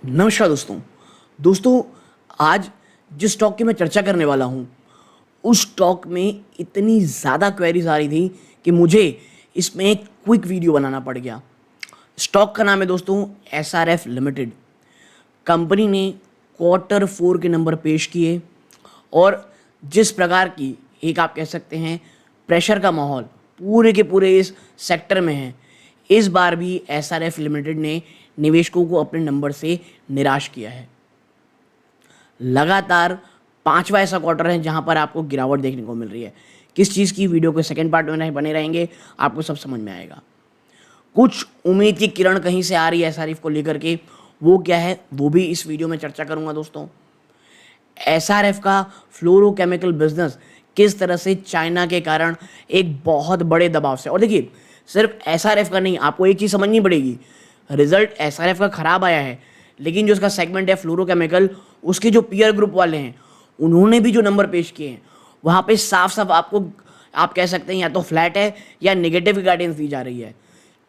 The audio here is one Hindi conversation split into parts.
नमस्कार दोस्तों आज जिस स्टॉक की मैं चर्चा करने वाला हूँ उस स्टॉक में इतनी ज़्यादा क्वेरीज आ रही थी कि मुझे इसमें एक क्विक वीडियो बनाना पड़ गया। स्टॉक का नाम है दोस्तों SRF लिमिटेड। कंपनी ने Q4 के नंबर पेश किए और जिस प्रकार की एक आप कह सकते हैं प्रेशर का माहौल पूरे के पूरे इस सेक्टर में है, इस बार भी SRF लिमिटेड ने निवेशकों को अपने नंबर से निराश किया है। लगातार पांचवा ऐसा क्वार्टर है जहां पर आपको गिरावट देखने को मिल रही है। किस चीज़ की, वीडियो के सेकंड पार्ट में बने रहेंगे, आपको सब समझ में आएगा। कुछ उम्मीद की किरण कहीं से आ रही है SRF को लेकर के, वो क्या है वो भी इस वीडियो में चर्चा करूंगा दोस्तों। SRF का फ्लोरोकेमिकल बिजनेस किस तरह से चाइना के कारण एक बहुत बड़े दबाव से, और देखिए सिर्फ SRF का नहीं, आपको एक चीज़ समझनी पड़ेगी, रिजल्ट SRF का खराब आया है लेकिन जो उसका सेगमेंट है फ्लोरोकेमिकल, उसके जो पीयर ग्रुप वाले हैं उन्होंने भी जो नंबर पेश किए हैं वहाँ पे साफ साफ आपको आप कह सकते हैं या तो फ्लैट है या नेगेटिव गाइडेंस दी जा रही है।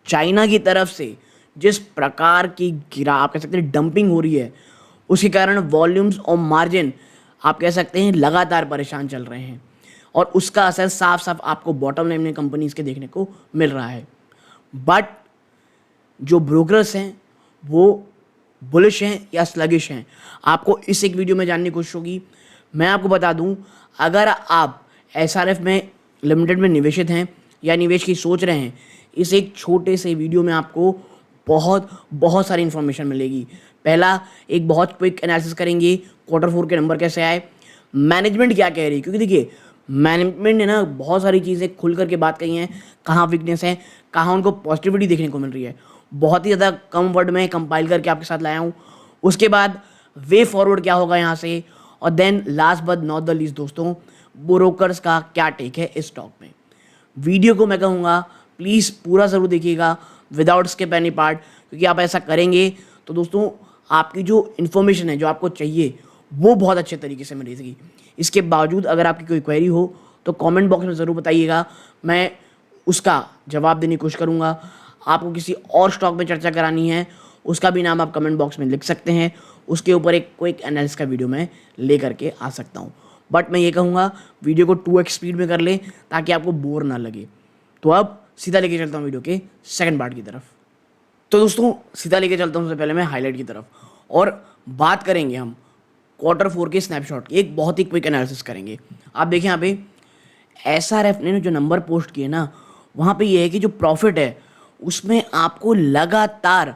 चाइना की तरफ से जिस प्रकार की गिरा आप कह सकते हैं डंपिंग हो रही है, उसके कारण वॉल्यूम्स और मार्जिन आप कह सकते हैं लगातार परेशान चल रहे हैं और उसका असर साफ साफ आपको बॉटम लाइन में कंपनीज के देखने को मिल रहा है। बट जो ब्रोकर्स हैं वो बुलिश हैं या स्लगिश हैं, आपको इस एक वीडियो में जानने की कोशिश होगी। मैं आपको बता दूं, अगर आप SRF में लिमिटेड में निवेशित हैं या निवेश की सोच रहे हैं, इस एक छोटे से वीडियो में आपको बहुत सारी इन्फॉर्मेशन मिलेगी। पहला एक बहुत क्विक एनालिसिस करेंगे, Q4 के नंबर कैसे आए, मैनेजमेंट क्या कह रही है, क्योंकि देखिए मैनेजमेंट ने ना बहुत सारी चीज़ें खुल करके बात कही हैं, कहाँ वीकनेस है, कहाँ उनको पॉजिटिविटी देखने को मिल रही है। बहुत ही ज़्यादा कम वर्ड में कंपाइल करके आपके साथ लाया हूँ। उसके बाद वे फॉरवर्ड क्या होगा यहाँ से, और then last but not the least दोस्तों, ब्रोकर्स का क्या टेक है इस स्टॉक में। वीडियो को मैं कहूँगा प्लीज़ पूरा ज़रूर देखिएगा विदाउट स्किप एनी पार्ट, क्योंकि आप ऐसा करेंगे तो दोस्तों आपकी जो इन्फॉर्मेशन है जो आपको चाहिए वो बहुत अच्छे तरीके से मिलेगी। इसके बावजूद अगर आपकी कोई क्वेरी हो तो कमेंट बॉक्स में ज़रूर बताइएगा, मैं उसका जवाब देने की कोशिश करूँगा। आपको किसी और स्टॉक में चर्चा करानी है उसका भी नाम आप कमेंट बॉक्स में लिख सकते हैं, उसके ऊपर एक क्विक एनालिसिस का वीडियो मैं ले करके आ सकता हूँ। बट मैं ये कहूँगा वीडियो को 2x स्पीड में कर लें ताकि आपको बोर ना लगे। तो अब सीधा लेके चलता हूँ वीडियो के सेकंड पार्ट की तरफ। तो दोस्तों सीधा लेके चलता हूँ सबसे पहले मैं हाईलाइट की तरफ, और बात करेंगे हम Q4 के स्नैपशॉट की, एक बहुत ही क्विक एनालिसिस करेंगे। आप देखें यहाँ पे SRF ने जो नंबर पोस्ट किए ना, वहाँ पे ये है कि जो प्रॉफिट है उसमें आपको लगातार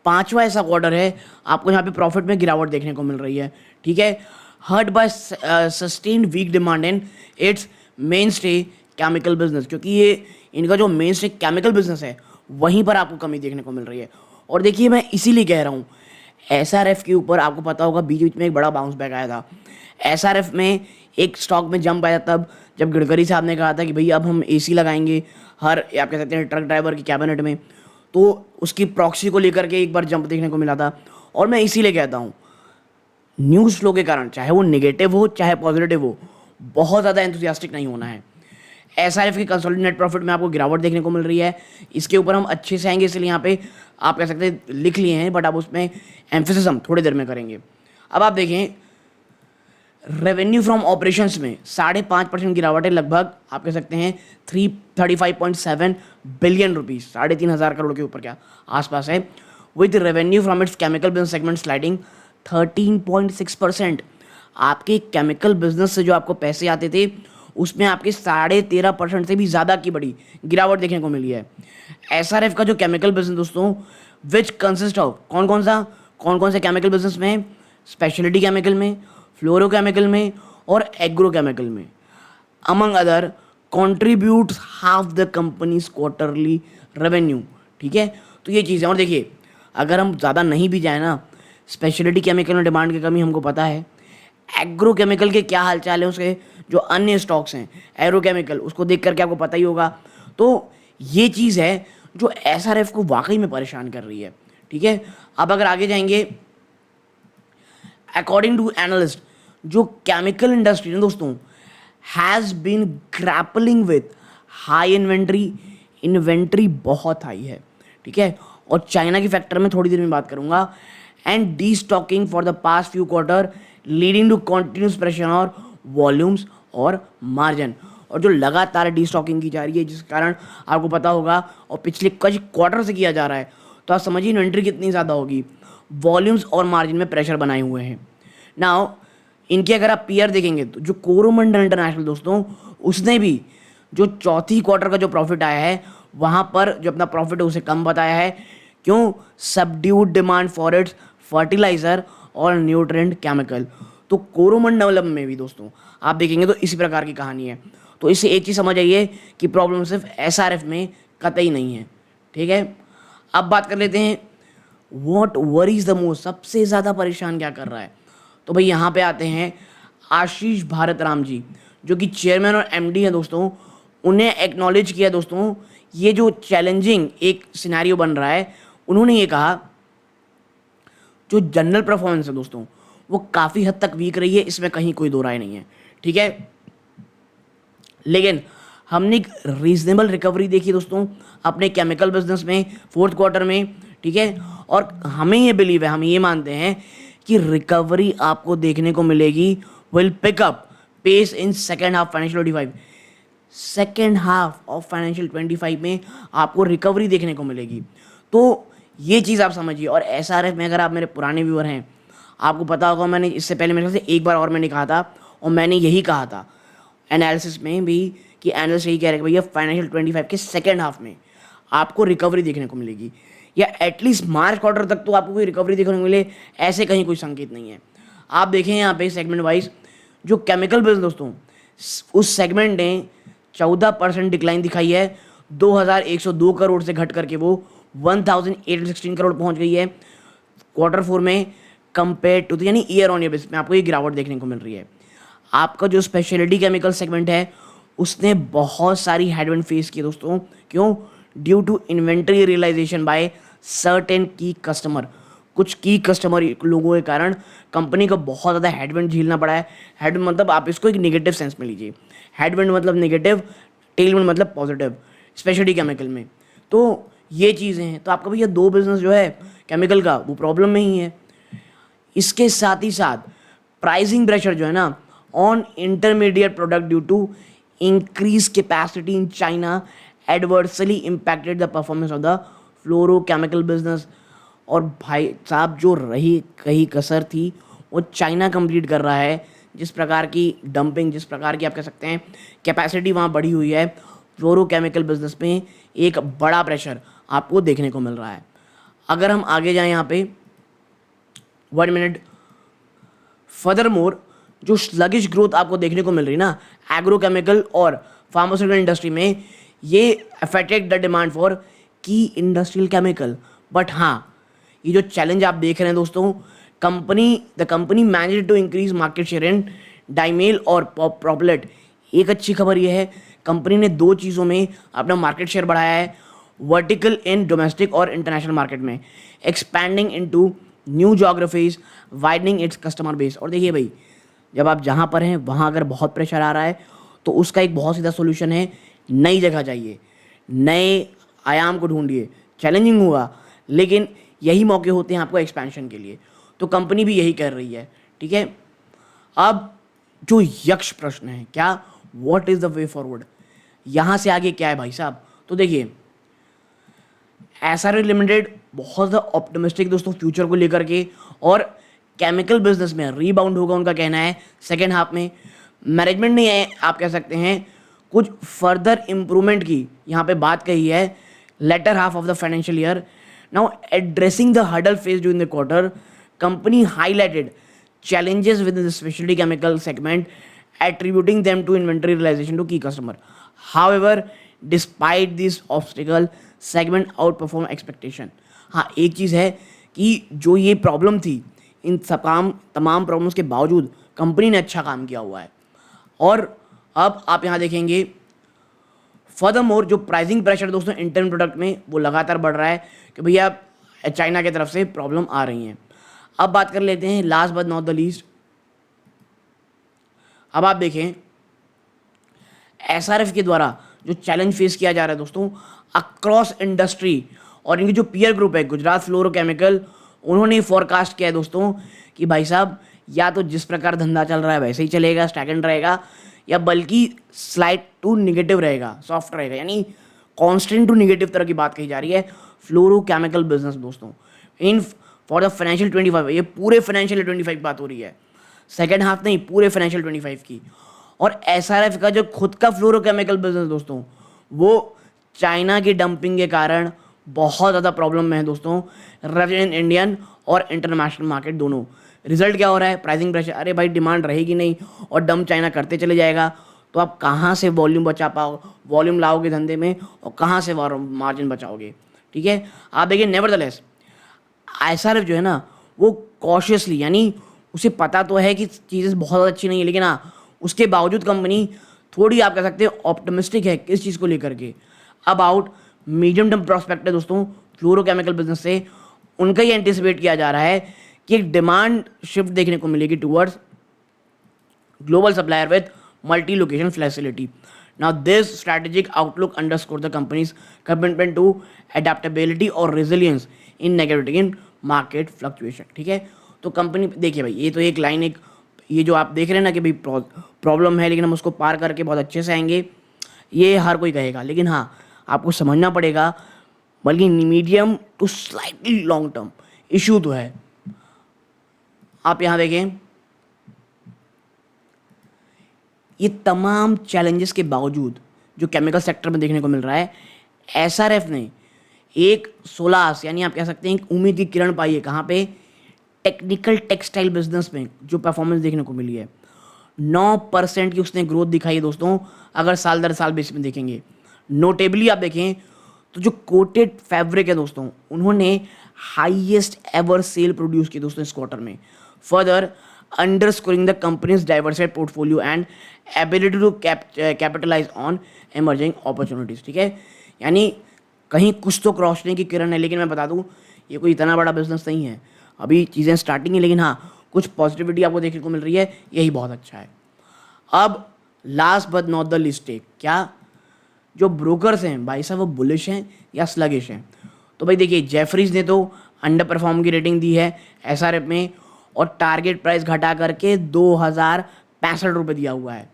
पांचवा ऐसा क्वार्टर है आपको यहाँ पे प्रॉफिट में गिरावट देखने को मिल रही है। ठीक है, hurt by sustained weak demand in its mainstay chemical business, क्योंकि ये इनका जो मेन स्टे केमिकल बिजनेस है वहीं पर आपको कमी देखने को मिल रही है। और देखिए मैं इसीलिए कह रहा हूँ, SRF के ऊपर आपको पता होगा बीच बीच में एक बड़ा बाउंस बैक आया था। SRF में एक स्टॉक में जंप आया तब जब गडकरी साहब ने कहा था कि भाई अब हम AC लगाएंगे हर आप कह सकते हैं ट्रक ड्राइवर की कैबिनेट में, तो उसकी प्रॉक्सी को लेकर के एक बार जंप देखने को मिला था। और मैं इसीलिए कहता हूँ न्यूज़ फ्लो के कारण, चाहे वो नेगेटिव हो चाहे पॉजिटिव हो, बहुत ज़्यादा एंथुसियास्टिक नहीं होना है। SRF की कंसोलिडेटेड नेट प्रॉफिट में आपको गिरावट देखने को मिल रही है, इसके ऊपर हम अच्छे से आएंगे, इसलिए यहाँ पे आप कह सकते हैं लिख लिए हैं, बट आप उसमें एम्फेसिस हम थोड़ी देर में करेंगे। अब आप देखें रेवेन्यू फ्रॉम ऑपरेशंस में 5.5% गिरावट है, लगभग आप कह सकते हैं 335.7 बिलियन रुपीज़, 3,500 करोड़ के ऊपर क्या आसपास है, with revenue from its chemical business segment sliding 13.6%। आपके केमिकल बिजनेस से जो आपको पैसे आते थे उसमें आपके 13.5% से भी ज़्यादा की बड़ी गिरावट देखने को मिली है। SRF का जो केमिकल बिजनेस दोस्तों विच कंसिस्ट ऑफ कौन कौन से केमिकल बिजनेस में, स्पेशलिटी केमिकल में, फ्लोरोकेमिकल में और एग्रोकेमिकल में, among other contributes half the companies quarterly revenue. ठीक है, तो ये चीज़ है। और देखिए अगर हम ज़्यादा नहीं भी जाए ना, स्पेशलिटी केमिकल में डिमांड की कमी हमको पता है, एग्रोकेमिकल के क्या हालचाल है, उसके जो अन्य स्टॉक्स हैं एग्रोकेमिकल, उसको देख करके आपको पता ही होगा। तो ये चीज़ है जो SRF को वाकई में परेशान कर रही है। ठीक है, अब अगर आगे जाएंगे, अकॉर्डिंग टू एनालिस्ट जो केमिकल इंडस्ट्री है दोस्तों has been grappling with high inventory बहुत हाई है। ठीक है, और चाइना की फैक्टर में थोड़ी देर में बात करूंगा। And destocking for the past few quarter leading to continuous pressure और वॉल्यूम्स और मार्जिन। और जो लगातार डी स्टॉकिंग की जा रही है, जिस कारण आपको पता होगा और पिछले कुछ क्वार्टर से किया जा रहा है, तो आप समझिए इन्वेंट्री कितनी ज़्यादा होगी, वॉल्यूम्स और मार्जिन में प्रेशर बनाए हुए हैं। नाउ इनके अगर आप पीयर देखेंगे तो जो कोरोमंडल इंटरनेशनल दोस्तों, उसने भी जो चौथी क्वार्टर का जो प्रॉफिट आया है वहाँ पर जो अपना प्रॉफिट है उसे कम बताया है। क्यों? Subdued demand for its fertiliser और न्यूट्रिएंट केमिकल। तो कोरोमंडलम में भी दोस्तों आप देखेंगे तो इसी प्रकार की कहानी है। तो इससे एक चीज़ समझ आइए कि प्रॉब्लम सिर्फ एसआरएफ में कतई नहीं है। ठीक है, अब बात कर लेते हैं व्हाट वरीज द मोस्ट, सबसे ज़्यादा परेशान क्या कर रहा है। तो भाई यहाँ पे आते हैं आशीष भारत राम जी, जो कि चेयरमैन और एमडी हैं दोस्तों। उन्हें एक्नॉलेज किया दोस्तों ये जो चैलेंजिंग एक सिनेरियो बन रहा है। उन्होंने ये कहा जो जनरल परफॉर्मेंस है दोस्तों वो काफ़ी हद तक वीक रही है, इसमें कहीं कोई दो राय नहीं है। ठीक है, लेकिन हमने एक रीजनेबल रिकवरी देखी दोस्तों अपने केमिकल बिजनेस में फोर्थ क्वार्टर में। ठीक है, और हमें ये बिलीव है, हम ये मानते हैं कि रिकवरी आपको देखने को मिलेगी, will pick up pace in second half financial 25। Second half of financial 25 में आपको रिकवरी देखने को मिलेगी। तो ये चीज़ आप समझिए। और एसआरएफ में अगर आप मेरे पुराने व्यूअर हैं, आपको पता होगा मैंने इससे पहले मेरे ख्याल से एक बार और मैंने कहा था, और मैंने यही कहा था एनालिसिस में भी कि एनालिस्ट यही कह रहे हैं कि भैया फाइनेंशियल 25 के सेकेंड हाफ में आपको रिकवरी देखने को मिलेगी, या एटलीस्ट मार्च क्वार्टर तक तो आपको कोई रिकवरी देखने को मिले, ऐसे कहीं कोई संकेत नहीं है। आप देखें यहाँ पे सेगमेंट वाइज जो केमिकल बिजनेस दोस्तों, उस सेगमेंट ने 14% डिक्लाइन दिखाई है। 2102 करोड़ से घट करके वो 1816 करोड़ पहुंच गई है क्वार्टर फोर में कंपेयर टू, यानी ईयर ऑन ईयर बेसिस में आपको ये गिरावट देखने को मिल रही है। आपका जो स्पेशलिटी केमिकल सेगमेंट है उसने बहुत सारी हेडविंड फेस की दोस्तों। क्यों? Due to inventory realisation by certain की कस्टमर। कुछ की कस्टमर लोगों के कारण कंपनी को बहुत ज़्यादा हेडविंड झेलना पड़ा है। हेडविंड मतलब आप इसको एक नेगेटिव सेंस में लीजिए, हेडविंड मतलब नेगेटिव, टेलविंड मतलब पॉजिटिव स्पेशलिटी केमिकल में। तो ये चीज़ें हैं। तो आपका भैया दो बिजनेस जो है केमिकल का वो प्रॉब्लम में ही है। इसके साथ ही साथ प्राइसिंग प्रेशर जो है ना on intermediate product due to increase capacity in China adversely impacted the performance of the fluorochemical business. और भाई साहब जो रही कहीं कसर थी वो चाइना कंप्लीट कर रहा है। जिस प्रकार की डंपिंग, जिस प्रकार की आप कह सकते हैं कैपेसिटी वहाँ बढ़ी हुई है, फ्लोरोकेमिकल बिजनेस में एक बड़ा प्रेशर आपको देखने को मिल रहा है। अगर हम आगे जाएं यहाँ पे 1 मिनट, फर्दर मोर जो स्लगिश ग्रोथ आपको देखने को मिल रही ना एग्रोकेमिकल और फार्मास्यूटिकल इंडस्ट्री में, ये अफेक्टेड द डिमांड फॉर की इंडस्ट्रियल केमिकल। बट हाँ, ये जो चैलेंज आप देख रहे हैं दोस्तों, the company manage to increase market share in डाइमेल और प्रोपलेट। एक अच्छी खबर ये है कंपनी ने दो चीज़ों में अपना मार्केट शेयर बढ़ाया है, वर्टिकल इन डोमेस्टिक और इंटरनेशनल मार्केट में, expanding into new geographies, widening its customer base. और देखिए भाई, जब आप जहाँ पर हैं वहाँ अगर बहुत प्रेशर आ रहा है तो उसका एक बहुत सीधा सोल्यूशन है, नई जगह जाइए, नए आयाम को ढूंढिए। चैलेंजिंग हुआ लेकिन यही मौके होते हैं आपको एक्सपेंशन के लिए। तो कंपनी भी यही कर रही है। ठीक है, अब जो यक्ष प्रश्न है क्या, what is the way forward, यहाँ से आगे क्या है भाई साहब। तो देखिए एसआरएफ लिमिटेड बहुत ज़्यादा ऑप्टिमिस्टिक दोस्तों फ्यूचर को लेकर के, और केमिकल बिजनेस में रीबाउंड होगा उनका कहना है सेकेंड हाफ में। मैनेजमेंट ने आप कह सकते हैं कुछ फर्दर इम्प्रूवमेंट की यहाँ पे बात कही है later half of the financial year. Now addressing the hurdle face during the quarter, company highlighted challenges within the specialty chemical segment, attributing them to inventory realization to key customer. However, despite this obstacle, segment outperform expectation. हाँ, एक चीज़ है कि जो ये प्रॉब्लम थी, इन तमाम प्रॉब्लम्स के बावजूद कंपनी ने अच्छा काम किया हुआ है। और अब आप यहाँ देखेंगे फर्दरमोर जो प्राइसिंग प्रेशर दोस्तों इंटरन प्रोडक्ट में वो लगातार बढ़ रहा है कि भैया चाइना की तरफ से प्रॉब्लम आ रही हैं। अब बात कर लेते हैं last but not the least, अब आप देखें एसआरएफ के द्वारा जो चैलेंज फेस किया जा रहा है दोस्तों अक्रॉस इंडस्ट्री, और इनकी जो पीयर ग्रुप है गुजरात फ्लोरोकेमिकल उन्होंने फोरकास्ट किया है दोस्तों कि भाई साहब या तो जिस प्रकार धंधा चल रहा है वैसे ही चलेगा, स्टैगनेंट रहेगा, या बल्कि स्लाइड टू निगेटिव रहेगा, सॉफ्ट रहेगा, यानी कांस्टेंट टू निगेटिव तरह की बात कही जा रही है फ्लोरोकेमिकल बिजनेस दोस्तों इन फॉर द फाइनेंशियल 25। ये पूरे फाइनेंशियल 25 बात हो रही है, सेकेंड हाफ नहीं, पूरे फाइनेंशियल 25 की। और एसआरएफ का जो खुद का फ्लोरोकेमिकल बिजनेस दोस्तों, वो चाइना की डंपिंग के कारण बहुत ज़्यादा प्रॉब्लम में है दोस्तों, इंडियन और इंटरनेशनल मार्केट दोनों। रिजल्ट क्या हो रहा है? Pricing pressure. अरे भाई डिमांड रहेगी नहीं और डंप चाइना करते चले जाएगा, तो आप कहाँ से वॉल्यूम बचा पाओ, वॉल्यूम लाओगे धंधे में और कहाँ से मार्जिन बचाओगे? ठीक है, आप देखिए नेवरदलेस एसआरएफ जो है ना वो कॉशियसली, यानी उसे पता तो है कि चीज़ें बहुत अच्छी नहीं है, लेकिन हाँ उसके बावजूद कंपनी थोड़ी आप कह सकते हैं ऑप्टिमिस्टिक है किस चीज़ को लेकर के, अबाउट मीडियम टर्म प्रोस्पेक्ट है दोस्तों फ्लोरोकेमिकल बिजनेस से। उनका ही एंटिसिपेट किया जा रहा है कि एक डिमांड शिफ्ट देखने को मिलेगी towards global supplier with multi-location facility. Now, this strategic outlook underscores the company's commitment to adaptability or resilience in negative in market fluctuation. ठीक है, तो कंपनी देखिए भाई, ये तो एक लाइन, एक ये जो आप देख रहे हैं ना कि भाई प्रॉब्लम है लेकिन हम उसको पार करके बहुत अच्छे से आएंगे, ये हर कोई कहेगा, लेकिन हाँ आपको समझना पड़ेगा, बल्कि medium to slightly long term issue तो है। आप यहाँ देखें, ये तमाम चैलेंजेस के बावजूद जो केमिकल सेक्टर में देखने को मिल रहा है, एसआरएफ ने एक सोलास, यानी आप कह सकते हैं एक उम्मीद की किरण पाई है। कहाँ पे? टेक्निकल टेक्सटाइल बिजनेस में जो परफॉर्मेंस देखने को मिली है, 9% की उसने ग्रोथ दिखाई है दोस्तों, अगर साल दर साल बेस में देखेंगे। नोटेबली आप देखें तो जो कोटेड फैब्रिक है दोस्तों, उन्होंने हाईएस्ट एवर सेल प्रोड्यूस की दोस्तों इस क्वार्टर में, further underscoring the company's diversified portfolio and ability to capitalize on emerging opportunities। ठीक है, यानी कहीं कुछ तो रोशनी की किरण है, लेकिन मैं बता दूं ये कोई इतना बड़ा बिजनेस नहीं है, अभी चीज़ें स्टार्टिंग है, लेकिन हाँ कुछ पॉजिटिविटी आपको देखने को मिल रही है, यही बहुत अच्छा है। अब last but not the list, क्या जो ब्रोकर्स हैं भाई साहब वो बुलिश हैं या स्लगिश हैं? तो भाई देखिए, जेफरीज ने तो अंडर परफॉर्म की रेटिंग दी है एसआरएफ में और टारगेट प्राइस घटा करके 2065 रुपये दिया हुआ है,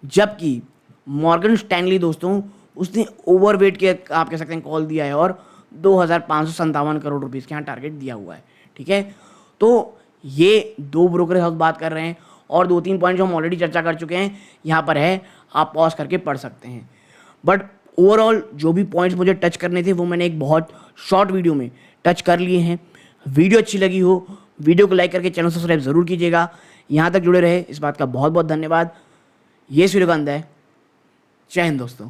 जबकि मॉर्गन स्टैनली दोस्तों उसने ओवरवेट के आप कह सकते हैं कॉल दिया है और 2557 करोड़ रुपीज़ के यहाँ टारगेट दिया हुआ है। ठीक है, तो ये दो ब्रोकर हाउस बात कर रहे हैं और 2-3 पॉइंट जो हम ऑलरेडी चर्चा कर चुके हैं यहाँ पर है, आप पॉज करके पढ़ सकते हैं। बट ओवरऑल जो भी पॉइंट्स मुझे टच करने थे वो मैंने एक बहुत शॉर्ट वीडियो में टच कर लिए हैं। वीडियो अच्छी लगी हो, वीडियो को लाइक करके चैनल सब्सक्राइब जरूर कीजिएगा। यहाँ तक जुड़े रहे इस बात का बहुत बहुत धन्यवाद। ये वीडियो का अंत है। जय हिंद दोस्तों।